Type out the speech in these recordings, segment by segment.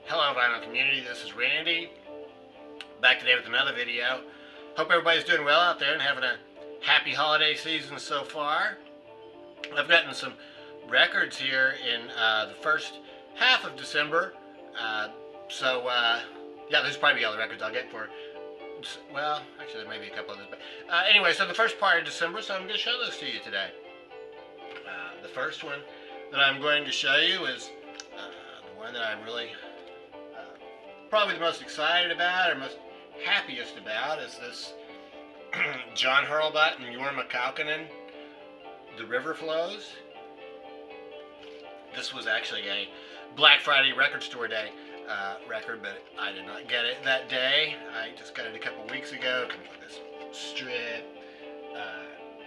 Hello vinyl community, this is Randy, back today with another video. Hope everybody's doing well out there and having a happy holiday season so far. I've gotten some records here in the first half of December, yeah, this is probably all the records I'll get for, well, actually there may be a couple others, but anyway, so the first part of December, so I'm going to show those to you today. The first one that I'm going to show you is the one that I'm really probably the most excited about or most happiest about is this John Hurlbut and Jorma Kaukonen, The River Flows. This was actually a Black Friday record store day record, but I did not get it that day. I just got it a couple weeks ago. Comes with this strip.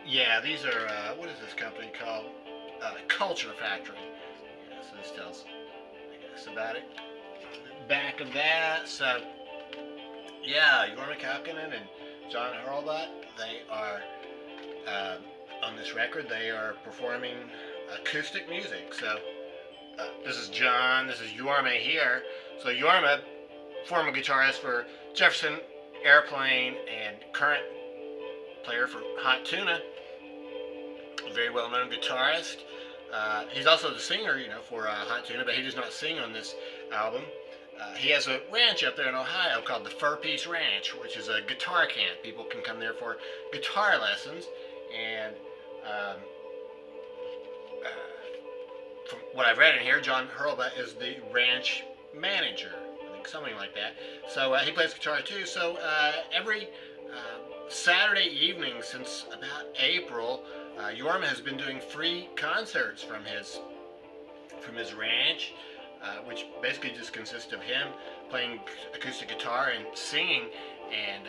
Yeah, these are, what is this company called? Culture Factory. Yeah, so this tells, I guess, about it. Back of that, so yeah, Jorma Kaukonen and John Hurlbut, they are on this record. They are performing acoustic music. So this is John, this is Jorma here. So Jorma, former guitarist for Jefferson Airplane and current player for Hot Tuna, very well-known guitarist. He's also the singer, for Hot Tuna, but he does not sing on this album. He has a ranch up there in Ohio called the Fur Piece Ranch, which is a guitar camp. People can come there for guitar lessons. And from what I've read in here, John Hurlbut is the ranch manager. I think something like that. So he plays guitar too. So every Saturday evening since about April, Jorma has been doing free concerts from his ranch. Which basically just consists of him playing acoustic guitar and singing, and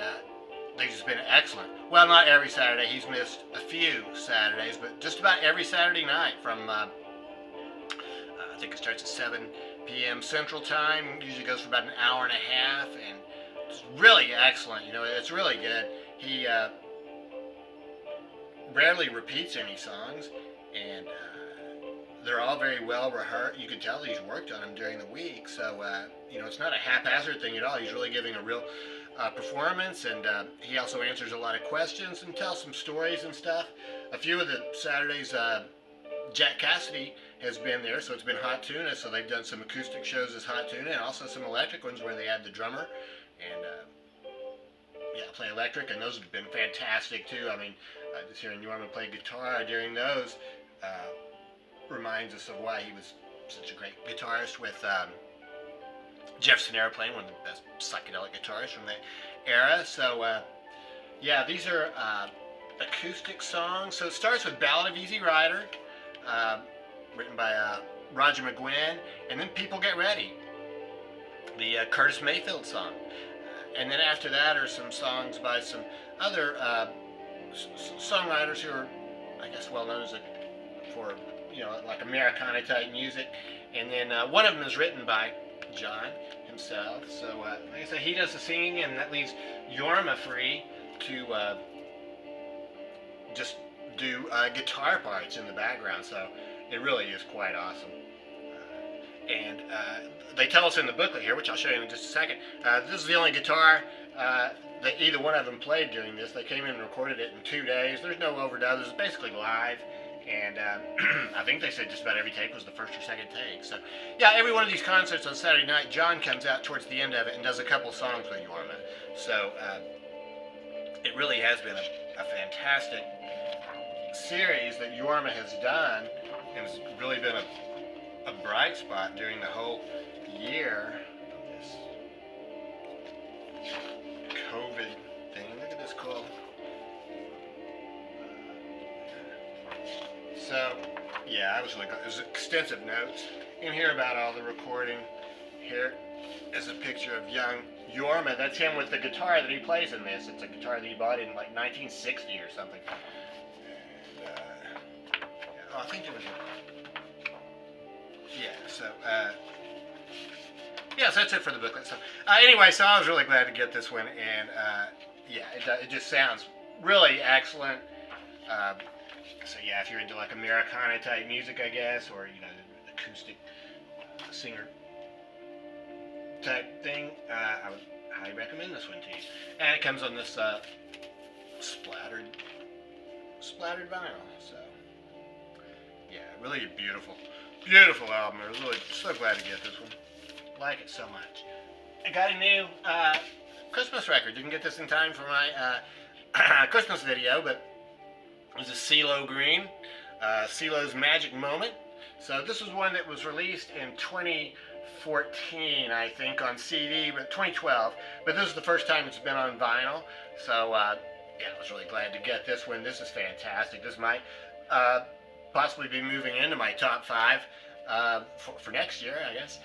they've just been excellent. Well, not every Saturday. He's missed a few Saturdays, but just about every Saturday night from, I think it starts at 7 p.m. Central Time. Usually goes for about an hour and a half, and it's really excellent. It's really good. He rarely repeats any songs, and they're all very well rehearsed. You can tell he's worked on them during the week, so it's not a haphazard thing at all. He's really giving a real performance, and he also answers a lot of questions and tells some stories and stuff. A few of the Saturdays, Jack Cassidy has been there, so it's been Hot Tuna, so they've done some acoustic shows as Hot Tuna, and also some electric ones where they had the drummer, and play electric, and those have been fantastic too. I mean, just hearing Jorma play guitar during those reminds us of why he was such a great guitarist with Jefferson Airplane, one of the best psychedelic guitarists from that era. So yeah, these are acoustic songs. So it starts with Ballad of Easy Rider, written by Roger McGuinn, and then People Get Ready, the Curtis Mayfield song. And then after that are some songs by some other songwriters who are, I guess, well known for like Americana type music, and then one of them is written by John himself. So like I said, he does the singing, and that leaves Jorma free to just do guitar parts in the background. So it really is quite awesome. And they tell us in the booklet here, which I'll show you in just a second, this is the only guitar that either one of them played during this. They came in and recorded it in 2 days. There's no overdubs. It's basically live. And I think they said just about every take was the first or second take. So, yeah, every one of these concerts on Saturday night, John comes out towards the end of it and does a couple songs with Jorma. So, it really has been a fantastic series that Jorma has done, and it's really been a bright spot during the whole year of this COVID thing. Look at this cool. So, yeah, I was looking. There's extensive notes in here about all the recording. Here is a picture of young Jorma. That's him with the guitar that he plays in this. It's a guitar that he bought in like 1960 or something. And, I think it was. Yeah. So, yeah. So that's it for the booklet. So, anyway, so I was really glad to get this one, and yeah, it just sounds really excellent. So yeah, if you're into like Americana type music, I guess, or acoustic singer type thing, I would highly recommend this one to you. And it comes on this splattered vinyl. So yeah, really a beautiful album. I was really so glad to get this one. Like it so much. I got a new Christmas record. Didn't get this in time for my Christmas video, but it was a CeeLo Green, CeeLo's Magic Moment. So this was one that was released in 2014, I think, on CD, but 2012. But this is the first time it's been on vinyl. So yeah, I was really glad to get this one. This is fantastic. This might possibly be moving into my top 5 for next year, I guess.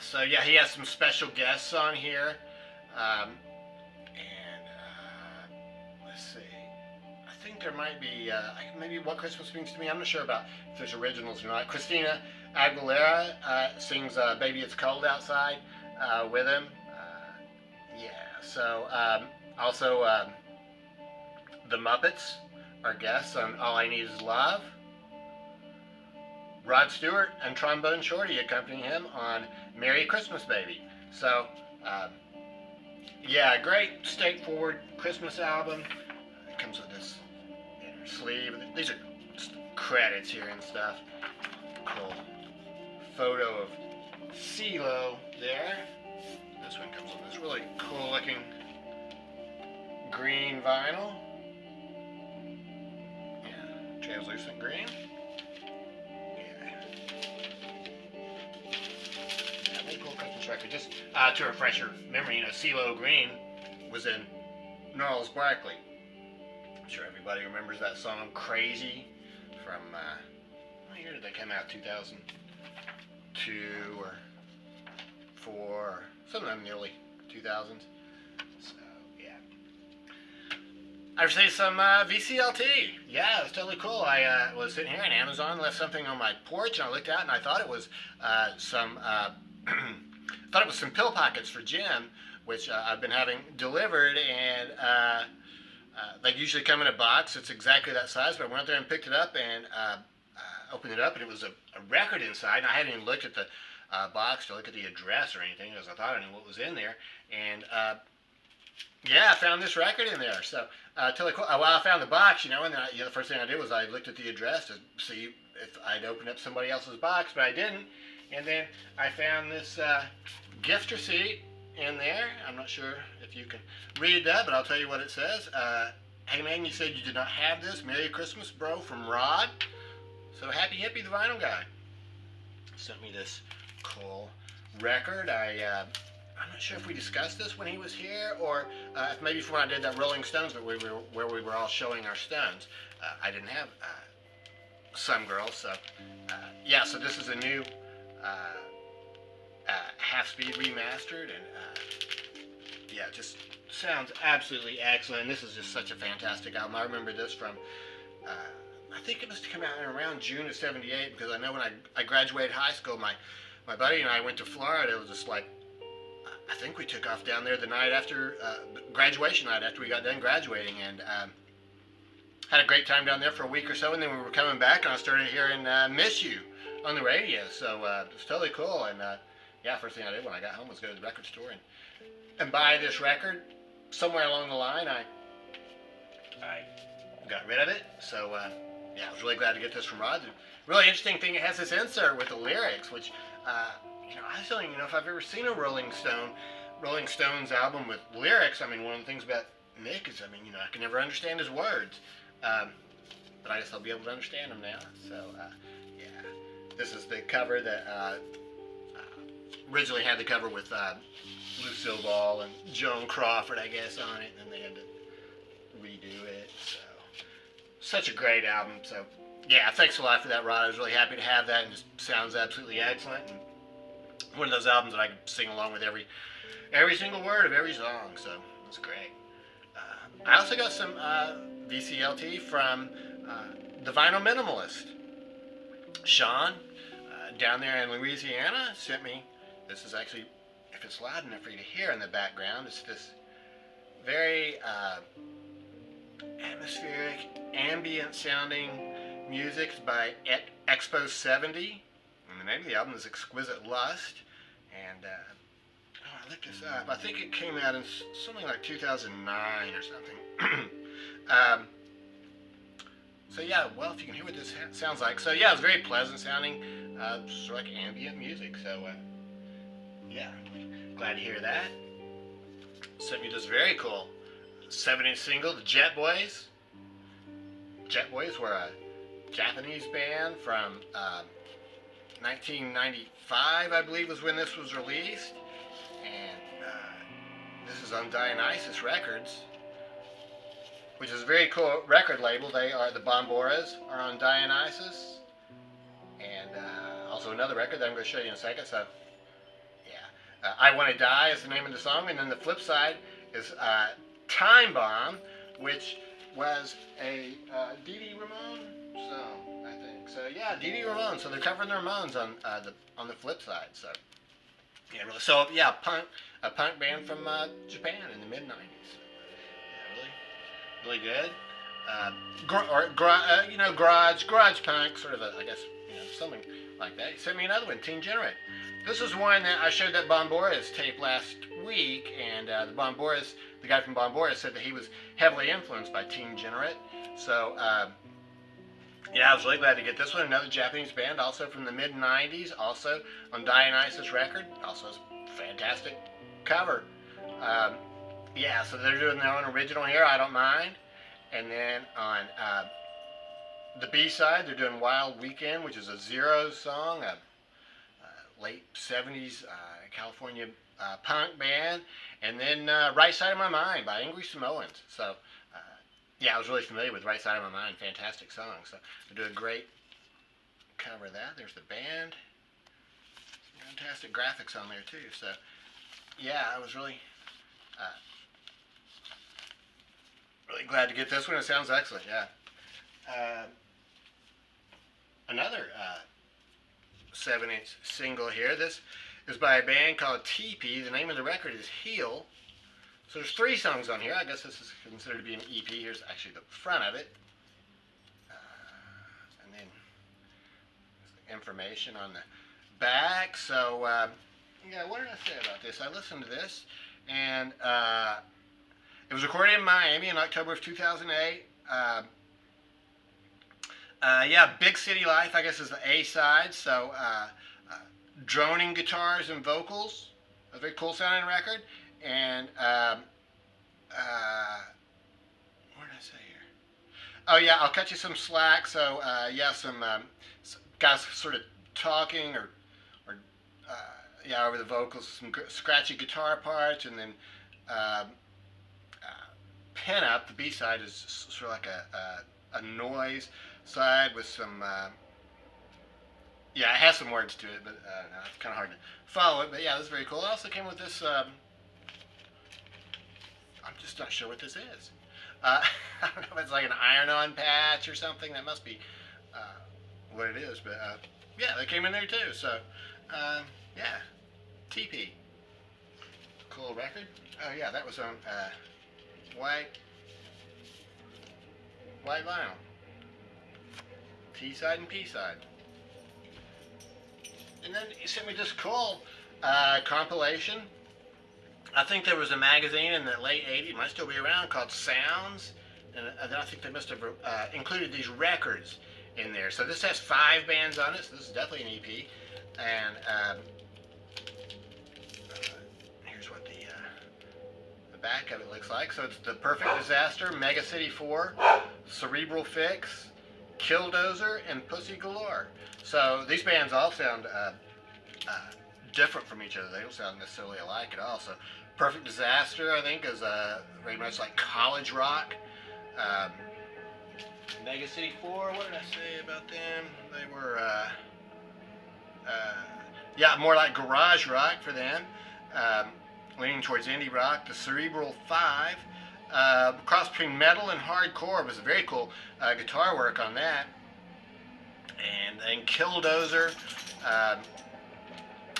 So yeah, he has some special guests on here. Let's see. I think there might be maybe What Christmas Means to Me. I'm not sure about if there's originals or not. Christina Aguilera sings "Baby It's Cold Outside" with him. Yeah. So also the Muppets are guests on "All I Need Is Love." Rod Stewart and Trombone Shorty accompany him on "Merry Christmas, Baby." So, yeah, great, straightforward Christmas album. It comes with this inner sleeve. These are just credits here and stuff. Cool photo of CeeLo there. This one comes with this really cool looking green vinyl. Yeah, translucent green. Record. Just to refresh your memory, CeeLo Green was in Gnarls Barkley. I'm sure everybody remembers that song "Crazy" from what year did that come out? 2002 or 4 or sometime in the early 2000s. So yeah, I've received some VCLT. Yeah, it was totally cool. I was sitting here on Amazon, left something on my porch, and I looked out and I thought it was some pill pockets for Jim, which I've been having delivered, and they usually come in a box. It's exactly that size, but I went out there and picked it up and opened it up, and it was a record inside, and I hadn't even looked at the box to look at the address or anything, because I thought I knew what was in there, and yeah, I found this record in there. So totally cool. Well, I found the box, and then the first thing I did was I looked at the address to see if I'd opened up somebody else's box, but I didn't. And then I found this gift receipt in there. I'm not sure if you can read that, but I'll tell you what it says. Hey man, you said you did not have this. Merry Christmas, bro, from Rod. So Happy Hippie, the vinyl guy, sent me this cool record. I'm not sure if we discussed this when he was here, or if maybe when I did that Rolling Stones, but where we were all showing our Stones. I didn't have Some Girl, so yeah. So this is a new half-speed remastered, and yeah, just sounds absolutely excellent. And this is just such a fantastic album. I remember this from I think it must have come out in around June of '78, because I know when I graduated high school, my buddy and I went to Florida. It was just like, I think we took off down there the night after graduation night, after we got done graduating, and had a great time down there for a week or so. And then we were coming back, and I started hearing "Miss You" on the radio. So it was totally cool. And yeah, first thing I did when I got home was go to the record store and buy this record. Somewhere along the line, I got rid of it. So yeah, I was really glad to get this from Rod. The really interesting thing, it has this insert with the lyrics, which I just don't even know if I've ever seen a Rolling Stones album with lyrics. I mean, one of the things about Nick is, I can never understand his words, but I guess I'll be able to understand them now. So yeah, this is the cover that originally had the cover with Lucille Ball and Joan Crawford, I guess, on it, and then they had to redo it. So such a great album. So yeah, thanks a lot for that, Rod. I was really happy to have that, and it just sounds absolutely excellent. And one of those albums that I can sing along with every single word of every song. So it's great. I also got some VCLT from the Vinyl Minimalist. Sean, down there in Louisiana, sent me. This is actually, if it's loud enough for you to hear in the background, it's this very atmospheric, ambient sounding music by Expo 70. And the name of the album is Exquisite Lust. And I looked this up. I think it came out in something like 2009 or something. So yeah, well, if you can hear what this sounds like. So yeah, it's very pleasant sounding, sort of like ambient music. So yeah, glad to hear that. Sent me this very cool 7-inch single, the Jet Boys. Jet Boys were a Japanese band from 1995, I believe, was when this was released. And this is on Dionysus Records, which is a very cool record label. They are the Bomboras are on Dionysus, and also another record that I'm going to show you in a second. So, yeah, I Want to Die is the name of the song, and then the flip side is Time Bomb, which was a Dee Dee Ramone song, I think. So yeah, Dee Dee Ramone. So they're covering the Ramones on the flip side. So yeah, really. So yeah, a punk band from Japan in the mid '90s. So, yeah, really good. Garage punk, sort of a, I guess, something like that. He sent me another one, Teen Generate. This is one that I showed that Bomboras tape last week, and the guy from Bomboras said that he was heavily influenced by Teen Generate. So, yeah, I was really glad to get this one. Another Japanese band, also from the mid '90s, also on Dionysus record. Also a fantastic cover. Yeah, so they're doing their own original here. I don't mind. And then on the B side, they're doing Wild Weekend, which is a Zeros song, a late '70s California punk band. And then Right Side of My Mind by Angry Samoans. So, yeah, I was really familiar with Right Side of My Mind. Fantastic song. So they do a great cover of that. There's the band. Some fantastic graphics on there too. So, yeah, I was really glad to get this one. It sounds excellent. Yeah. Another 7-inch single here. This is by a band called TP. The name of the record is Heal. So there's 3 songs on here. I guess this is considered to be an EP. Here's actually the front of it. And then information on the back. So, yeah, what did I say about this? I listened to this, and it was recorded in Miami in October of 2008. Yeah, Big City Life, I guess, is the A-side. So, droning guitars and vocals. A very cool sounding record. And, what did I say here? Oh, yeah, I'll cut you some slack. So, yeah, some guys sort of talking or yeah, over the vocals, some scratchy guitar parts, and then Pin Up, the B-side, is sort of like a noise side with some, yeah, it has some words to it, but no, it's kind of hard to follow it. But yeah, this is very cool. It also came with this, I'm just not sure what this is. I don't know if it's like an iron-on patch or something. That must be what it is. But yeah, they came in there too. So yeah, TP. Cool record. Oh yeah, that was on white vinyl. T-side and P-side. And then he sent me this cool compilation. I think there was a magazine in the late 80s, it might still be around, called Sounds. And then I think they must have included these records in there. So this has 5 bands on it, so this is definitely an EP. And here's what the back of it looks like. So it's The Perfect Disaster, Mega City 4, Cerebral Fix, Killdozer, and Pussy Galore. So these bands all sound different from each other. They don't sound necessarily alike at all. So Perfect Disaster, I think, is very much like college rock. Mega City 4, what did I say about them? They were, yeah, more like garage rock for them, leaning towards indie rock. The Cerebral 5, cross between metal and hardcore, was a very cool guitar work on that. And then Killdozer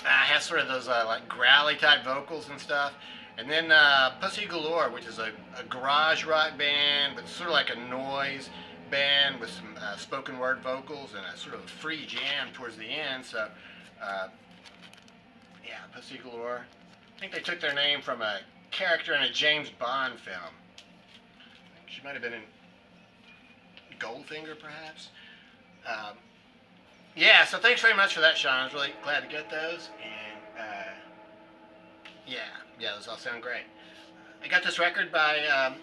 has sort of those like growly type vocals and stuff. And then Pussy Galore, which is a garage rock band, but sort of like a noise band with some spoken word vocals and a sort of a free jam towards the end. So yeah, Pussy Galore. I think they took their name from a character in a James Bond film. She might have been in Goldfinger, perhaps. Yeah, so thanks very much for that, Sean. I was really glad to get those. And yeah, those all sound great. I got this record by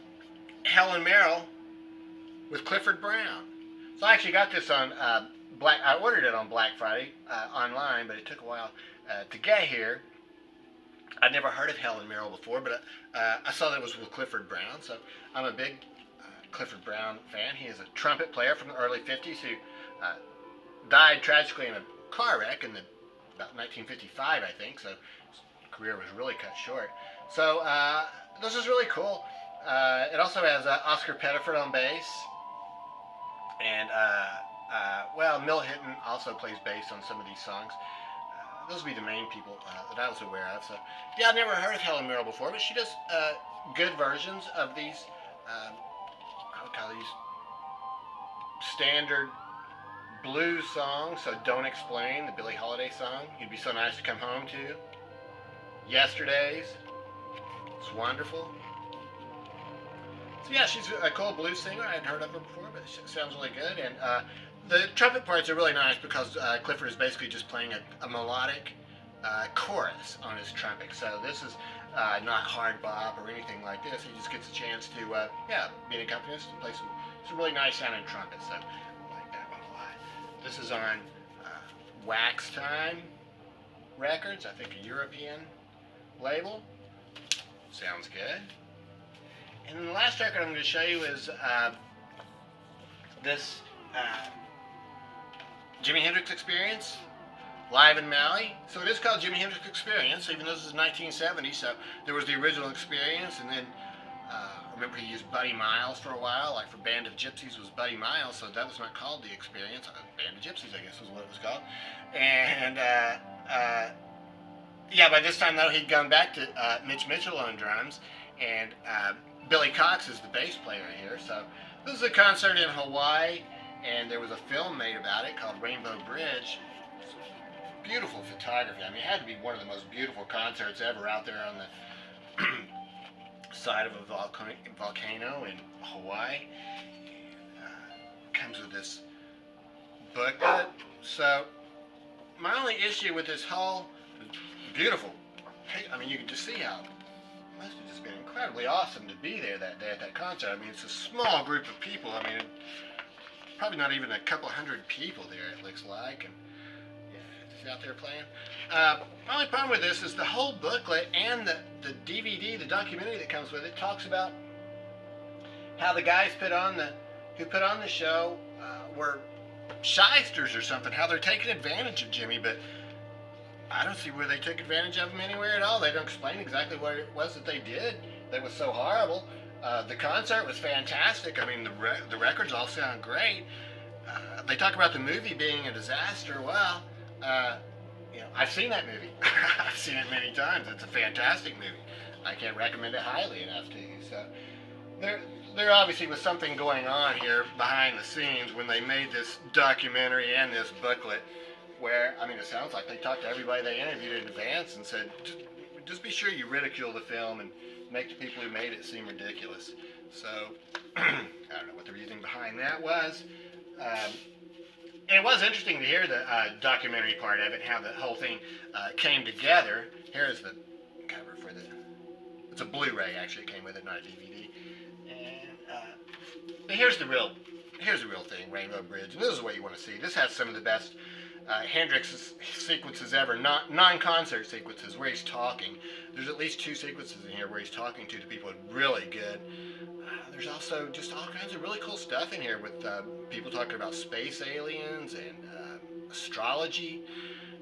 Helen Merrill with Clifford Brown. So I actually got this on I ordered it on Black Friday online, but it took a while to get here. I'd never heard of Helen Merrill before, but I saw that it was with Clifford Brown, so I'm a big Clifford Brown fan. He is a trumpet player from the early 50s who died tragically in a car wreck in about 1955, I think, so his career was really cut short. So this is really cool. It also has Oscar Pettiford on bass, and Milt Hinton also plays bass on some of these songs. Those would be the main people that I was aware of. So, yeah, I've never heard of Helen Merrill before, but she does good versions of these, I would call these standard blues songs. So, Don't Explain, the Billie Holiday song. You'd Be So Nice to Come Home To. Yesterdays. It's wonderful. So, yeah, she's a cool blues singer. I hadn't heard of her before, but she sounds really good. And the trumpet parts are really nice because Clifford is basically just playing a melodic chorus on his trumpet. So this is not hard bop or anything like this. He just gets a chance to, be an accompanist and play some really nice sounding trumpets. So I like that one a lot. This is on Wax Time Records, I think a European label. Sounds good. And then the last record I'm going to show you is this Jimi Hendrix Experience, live in Maui. So it is called Jimi Hendrix Experience, even though this is 1970. So there was the original Experience, and then remember he used Buddy Miles for a while, like for Band of Gypsies was Buddy Miles, so that was not called the Experience. Band of Gypsies, I guess, was what it was called. And by this time though he'd gone back to Mitch Mitchell on drums, and Billy Cox is the bass player here. So this is a concert in Hawaii, and there was a film made about it called Rainbow Bridge. Beautiful photography. I mean, it had to be one of the most beautiful concerts ever out there on the side of a volcano in Hawaii. Comes with this booklet. So my only issue with this whole beautiful, I mean, you can just see how it must have just been incredibly awesome to be there that day at that concert. I mean, it's a small group of people. I mean, probably not even a couple hundred people there, it looks like. And yeah, out there playing. My only problem with this is the whole booklet and the DVD, the documentary that comes with it, talks about how the guys who put on the show were shysters or something, how they're taking advantage of Jimi, but I don't see where they took advantage of him anywhere at all. They don't explain exactly what it was that they did that was so horrible. The concert was fantastic. I mean, the records all sound great. They talk about the movie being a disaster. Well, I've seen that movie. I've seen it many times. It's a fantastic movie. I can't recommend it highly enough to you. So there obviously was something going on here behind the scenes when they made this documentary and this booklet, where, I mean, it sounds like they talked to everybody they interviewed in advance and said, just be sure you ridicule the film and make the people who made it seem ridiculous. So, I don't know what the reasoning behind that was. And it was interesting to hear the documentary part of it, how the whole thing came together. Here's the cover for it's a Blu-ray, actually. It came with it, not a DVD. And here's the real thing, Rainbow Bridge. And this is what you want to see. This has some of the best Hendrix sequences ever, non-concert sequences where he's talking. There's at least 2 sequences in here where he's talking to the people. Really good. There's also just all kinds of really cool stuff in here with people talking about space aliens and astrology.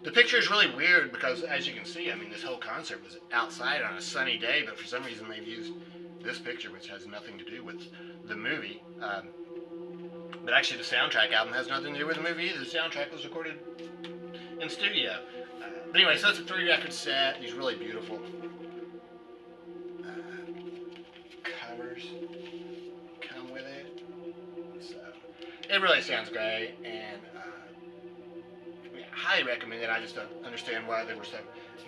The picture is really weird because, as you can see, I mean, this whole concert was outside on a sunny day, but for some reason they've used this picture, which has nothing to do with the movie. But actually, the soundtrack album has nothing to do with the movie either. The soundtrack was recorded in studio. But anyway, so that's a 3-record set. These really beautiful covers come with it. So it really sounds great, and highly recommend it. I just don't understand why they were so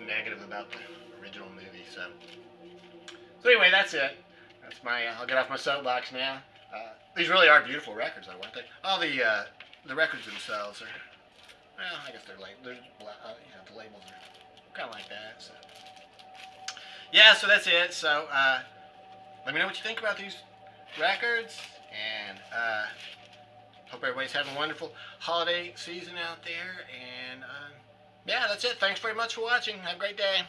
negative about the original movie. So anyway, that's it. That's my. I'll get off my soapbox now. These really are beautiful records, though, aren't they? All the records themselves are. Well, I guess they're the labels are kind of like that. So yeah, so that's it. So let me know what you think about these records, and hope everybody's having a wonderful holiday season out there. And yeah, that's it. Thanks very much for watching. Have a great day.